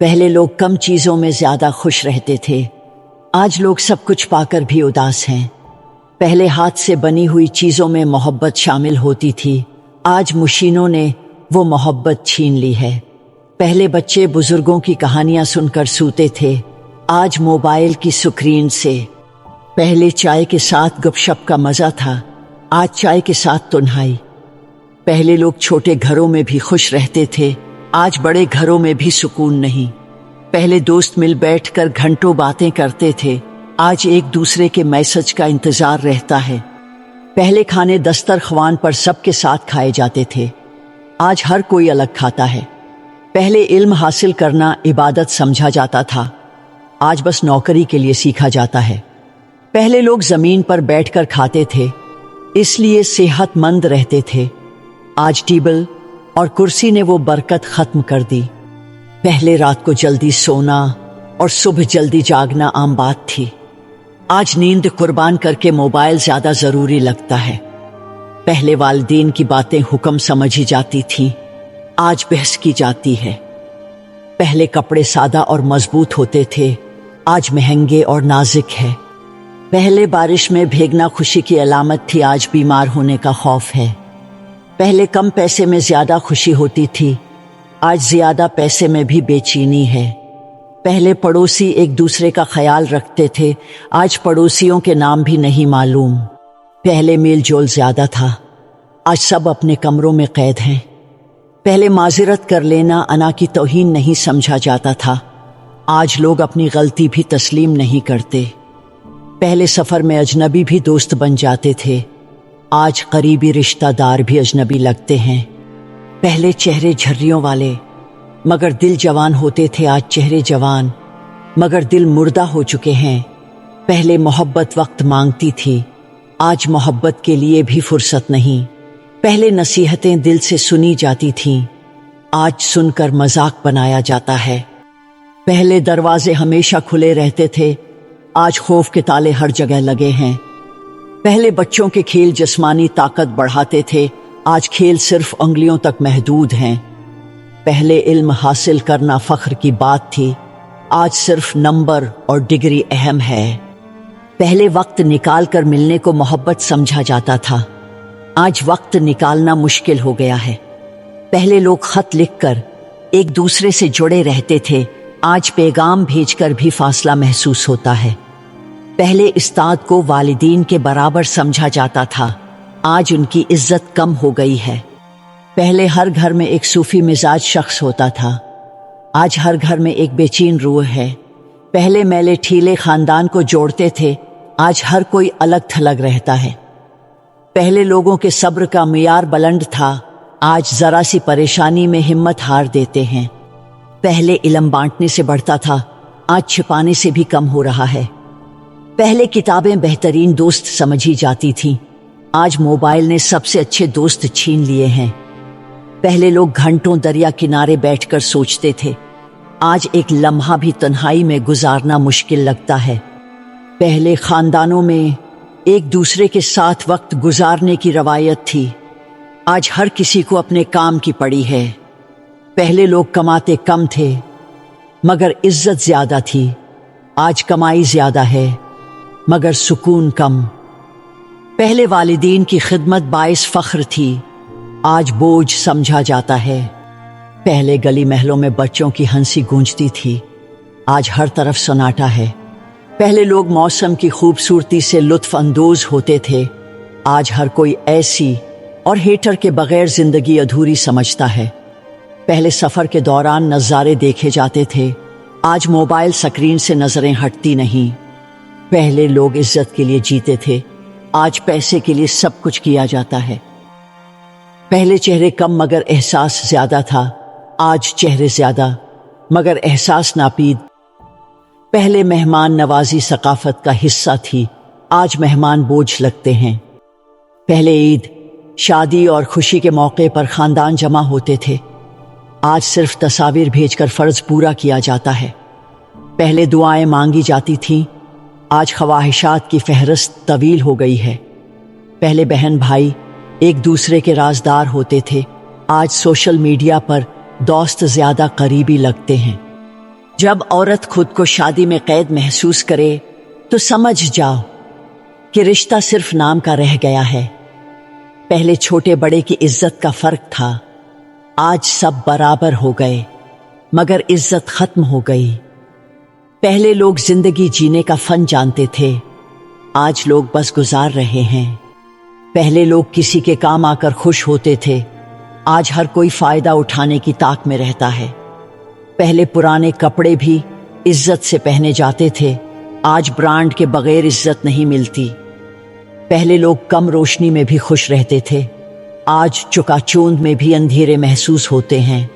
پہلے لوگ کم چیزوں میں زیادہ خوش رہتے تھے، آج لوگ سب کچھ پا کر بھی اداس ہیں۔ پہلے ہاتھ سے بنی ہوئی چیزوں میں محبت شامل ہوتی تھی، آج مشینوں نے وہ محبت چھین لی ہے۔ پہلے بچے بزرگوں کی کہانیاں سن کر سوتے تھے، آج موبائل کی سکرین سے۔ پہلے چائے کے ساتھ گپ شپ کا مزہ تھا، آج چائے کے ساتھ تنہائی۔ پہلے لوگ چھوٹے گھروں میں بھی خوش رہتے تھے، آج بڑے گھروں میں بھی سکون نہیں۔ پہلے دوست مل بیٹھ کر گھنٹوں باتیں کرتے تھے، آج ایک دوسرے کے میسج کا انتظار رہتا ہے۔ پہلے کھانے دسترخوان پر سب کے ساتھ کھائے جاتے تھے، آج ہر کوئی الگ کھاتا ہے۔ پہلے علم حاصل کرنا عبادت سمجھا جاتا تھا، آج بس نوکری کے لیے سیکھا جاتا ہے۔ پہلے لوگ زمین پر بیٹھ کر کھاتے تھے، اس لیے صحت مند رہتے تھے، آج ٹیبل اور کرسی نے وہ برکت ختم کر دی۔ پہلے رات کو جلدی سونا اور صبح جلدی جاگنا عام بات تھی، آج نیند قربان کر کے موبائل زیادہ ضروری لگتا ہے۔ پہلے والدین کی باتیں حکم سمجھی جاتی تھیں، آج بحث کی جاتی ہے۔ پہلے کپڑے سادہ اور مضبوط ہوتے تھے، آج مہنگے اور نازک ہے۔ پہلے بارش میں بھیگنا خوشی کی علامت تھی، آج بیمار ہونے کا خوف ہے۔ پہلے کم پیسے میں زیادہ خوشی ہوتی تھی، آج زیادہ پیسے میں بھی بے چینی ہے۔ پہلے پڑوسی ایک دوسرے کا خیال رکھتے تھے، آج پڑوسیوں کے نام بھی نہیں معلوم۔ پہلے میل جول زیادہ تھا، آج سب اپنے کمروں میں قید ہیں۔ پہلے معذرت کر لینا انا کی توہین نہیں سمجھا جاتا تھا، آج لوگ اپنی غلطی بھی تسلیم نہیں کرتے۔ پہلے سفر میں اجنبی بھی دوست بن جاتے تھے، آج قریبی رشتہ دار بھی اجنبی لگتے ہیں۔ پہلے چہرے جھریوں والے مگر دل جوان ہوتے تھے، آج چہرے جوان مگر دل مردہ ہو چکے ہیں۔ پہلے محبت وقت مانگتی تھی، آج محبت کے لیے بھی فرصت نہیں۔ پہلے نصیحتیں دل سے سنی جاتی تھیں، آج سن کر مذاق بنایا جاتا ہے۔ پہلے دروازے ہمیشہ کھلے رہتے تھے، آج خوف کے تالے ہر جگہ لگے ہیں۔ پہلے بچوں کے کھیل جسمانی طاقت بڑھاتے تھے، آج کھیل صرف انگلیوں تک محدود ہیں۔ پہلے علم حاصل کرنا فخر کی بات تھی، آج صرف نمبر اور ڈگری اہم ہے۔ پہلے وقت نکال کر ملنے کو محبت سمجھا جاتا تھا، آج وقت نکالنا مشکل ہو گیا ہے۔ پہلے لوگ خط لکھ کر ایک دوسرے سے جڑے رہتے تھے، آج پیغام بھیج کر بھی فاصلہ محسوس ہوتا ہے۔ پہلے استاد کو والدین کے برابر سمجھا جاتا تھا، آج ان کی عزت کم ہو گئی ہے۔ پہلے ہر گھر میں ایک صوفی مزاج شخص ہوتا تھا، آج ہر گھر میں ایک بے چین روح ہے۔ پہلے میلے ٹھیلے خاندان کو جوڑتے تھے، آج ہر کوئی الگ تھلگ رہتا ہے۔ پہلے لوگوں کے صبر کا معیار بلند تھا، آج ذرا سی پریشانی میں ہمت ہار دیتے ہیں۔ پہلے علم بانٹنے سے بڑھتا تھا، آج چھپانے سے بھی کم ہو رہا ہے۔ پہلے کتابیں بہترین دوست سمجھی جاتی تھیں، آج موبائل نے سب سے اچھے دوست چھین لیے ہیں۔ پہلے لوگ گھنٹوں دریا کنارے بیٹھ کر سوچتے تھے، آج ایک لمحہ بھی تنہائی میں گزارنا مشکل لگتا ہے۔ پہلے خاندانوں میں ایک دوسرے کے ساتھ وقت گزارنے کی روایت تھی، آج ہر کسی کو اپنے کام کی پڑی ہے۔ پہلے لوگ کماتے کم تھے مگر عزت زیادہ تھی، آج کمائی زیادہ ہے مگر سکون کم۔ پہلے والدین کی خدمت باعث فخر تھی، آج بوجھ سمجھا جاتا ہے۔ پہلے گلی محلوں میں بچوں کی ہنسی گونجتی تھی، آج ہر طرف سناٹا ہے۔ پہلے لوگ موسم کی خوبصورتی سے لطف اندوز ہوتے تھے، آج ہر کوئی ایسی اور ہیٹر کے بغیر زندگی ادھوری سمجھتا ہے۔ پہلے سفر کے دوران نظارے دیکھے جاتے تھے، آج موبائل سکرین سے نظریں ہٹتی نہیں۔ پہلے لوگ عزت کے لیے جیتے تھے، آج پیسے کے لیے سب کچھ کیا جاتا ہے۔ پہلے چہرے کم مگر احساس زیادہ تھا، آج چہرے زیادہ مگر احساس ناپید۔ پہلے مہمان نوازی ثقافت کا حصہ تھی، آج مہمان بوجھ لگتے ہیں۔ پہلے عید، شادی اور خوشی کے موقع پر خاندان جمع ہوتے تھے، آج صرف تصاویر بھیج کر فرض پورا کیا جاتا ہے۔ پہلے دعائیں مانگی جاتی تھیں، آج خواہشات کی فہرست طویل ہو گئی ہے۔ پہلے بہن بھائی ایک دوسرے کے رازدار ہوتے تھے، آج سوشل میڈیا پر دوست زیادہ قریبی لگتے ہیں۔ جب عورت خود کو شادی میں قید محسوس کرے تو سمجھ جاؤ کہ رشتہ صرف نام کا رہ گیا ہے۔ پہلے چھوٹے بڑے کی عزت کا فرق تھا، آج سب برابر ہو گئے، مگر عزت ختم ہو گئی۔ پہلے لوگ زندگی جینے کا فن جانتے تھے، آج لوگ بس گزار رہے ہیں۔ پہلے لوگ کسی کے کام آ کر خوش ہوتے تھے، آج ہر کوئی فائدہ اٹھانے کی طاق میں رہتا ہے۔ پہلے پرانے کپڑے بھی عزت سے پہنے جاتے تھے، آج برانڈ کے بغیر عزت نہیں ملتی۔ پہلے لوگ کم روشنی میں بھی خوش رہتے تھے، آج چکا چوند میں بھی اندھیرے محسوس ہوتے ہیں۔